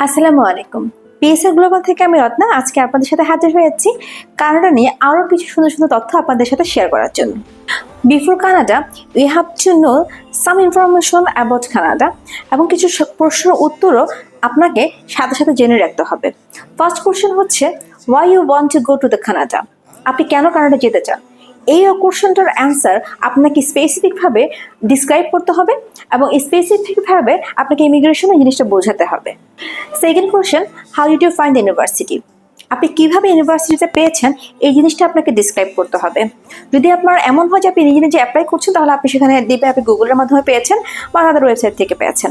আসসালামু আলাইকুম। পিএসএ গ্লোবাল থেকে আমি রত্না আজকে আপনাদের সাথে হাজির হয়েছি কানাডা নিয়ে আরও কিছু সুন্দর সুন্দর তথ্য আপনাদের সাথে শেয়ার করার জন্য। Before Canada we have to know some information about Canada এবং কিছু প্রশ্নের উত্তরও আপনাকে সাথে সাথে জেনে রাখতে হবে। ফার্স্ট কোশ্চেন হচ্ছে why you want to go to the Canada, আপনি কেন কানাডা যেতে চান? এই কোশ্চেনটার অ্যান্সার আপনাকে স্পেসিফিকভাবে ডিসক্রাইব করতে হবে এবং স্পেসিফিকভাবে আপনাকে ইমিগ্রেশনের জিনিসটা বোঝাতে হবে। Second question, how did you find university, আপনি কীভাবে ইউনিভার্সিটিতে পেয়েছেন এই জিনিসটা আপনাকে ডিসক্রাইব করতে হবে। যদি আপনার এমন হয় যে আপনি নিজে নিজে অ্যাপ্লাই করছেন তাহলে আপনি সেখানে দিবে আপনি গুগলের মাধ্যমে পেয়েছেন বা তাদের ওয়েবসাইট থেকে পেয়েছেন।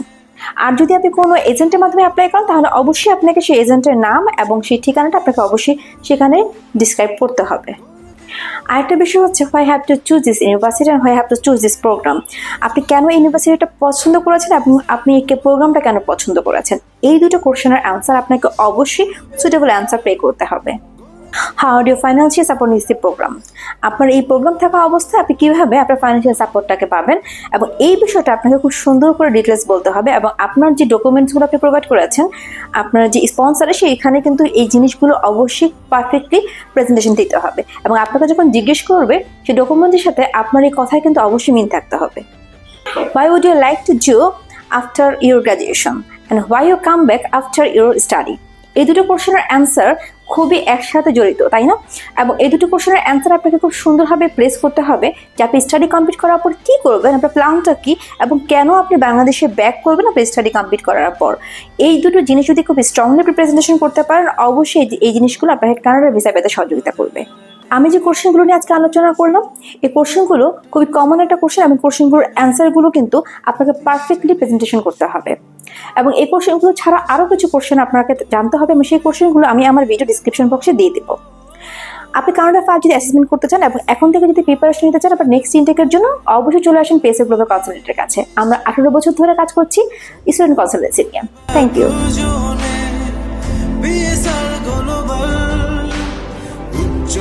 আর যদি আপনি কোনো এজেন্টের মাধ্যমে অ্যাপ্লাই করেন তাহলে অবশ্যই আপনাকে সেই এজেন্টের নাম এবং সেই ঠিকানাটা আপনাকে অবশ্যই সেখানে ডিসক্রাইব করতে হবে। আরেকটা বিষয় হচ্ছে why have to choose this university and why have to choose this program, আপনি কেন ইউনিভার্সিটিটা পছন্দ করেছেন এবং আপনি এই প্রোগ্রামটা কেন পছন্দ করেছেন। এই দুটো কোশ্চেনের অ্যান্সার আপনাকে অবশ্যই সুটেবল অ্যান্সার পে করতে হবে। হাউ ডু ফাইন্যান্সিয়াল সাপোর্ট নিস দি প্রোগ্রাম, আপনার এই প্রোগ্রাম থাকা অবস্থায় আপনি কীভাবে আপনার ফাইন্যান্সিয়াল সাপোর্টটাকে পাবেন এবং এই বিষয়টা আপনাকে খুব সুন্দর করে ডিটেলস বলতে হবে এবং আপনার যে ডকুমেন্টসগুলো আপনি প্রোভাইড করেছেন আপনার যে স্পন্সর সেইখানে কিন্তু এই জিনিসগুলো অবশ্যই পারফেক্টলি প্রেজেন্টেশন দিতে হবে এবং আপনাকে যখন জিজ্ঞেস করবে সেই ডকুমেন্টের সাথে আপনার এই কথায় কিন্তু অবশ্যই মিল থাকতে হবে। Why would you like to do after your graduation and why you come back after your study, এই দুটো কোশ্চেনের অ্যান্সার খুবই একসাথে জড়িত, তাই না? এবং এই দুটো কোশ্চেনের অ্যান্সার আপনাকে খুব সুন্দরভাবে প্লেস করতে হবে যে আপনি স্টাডি কমপ্লিট করার পর কী করবেন, আপনার প্ল্যানটা কী এবং কেন আপনি বাংলাদেশে ব্যাক করবেন আপনার স্টাডি কমপ্লিট করার পর। এই দুটো জিনিস যদি খুব স্ট্রংলি প্রেজেন্টেশন করতে পারেন অবশ্যই এই জিনিসগুলো আপনাকে কানাডার ভিসা পেতে সহযোগিতা করবে। আমি যে কোশ্চেনগুলো নিয়ে আজকে আলোচনা করলাম এই কোশ্চেনগুলো খুবই কমন একটা কোশ্চেন এবং কোশ্চেনগুলোর অ্যান্সারগুলো কিন্তু আপনাকে পারফেক্টলি প্রেজেন্টেশন করতে হবে এবং এই কোশ্চেনগুলো ছাড়া আরও কিছু কোশ্চেন আপনাকে জানতে হবে এবং সেই কোশ্চেনগুলো আমি আমার ভিডিও ডিসক্রিপশন বক্সে দিয়ে দেবো। আপনি কানাডা ফার্স্ট যদি অ্যাসেসমেন্ট করতে চান এবং এখন থেকে যদি প্রিপারেশন নিতে চান আপনার নেক্সট ইনটেকের জন্য অবশ্যই চলে আসেন পিএসএ গ্লোবাল কনসালটেন্টের কাছে। আমরা 18 বছর ধরে কাজ করছি স্টুডেন্ট কনসালটেন্সি নিয়ে। Thank you.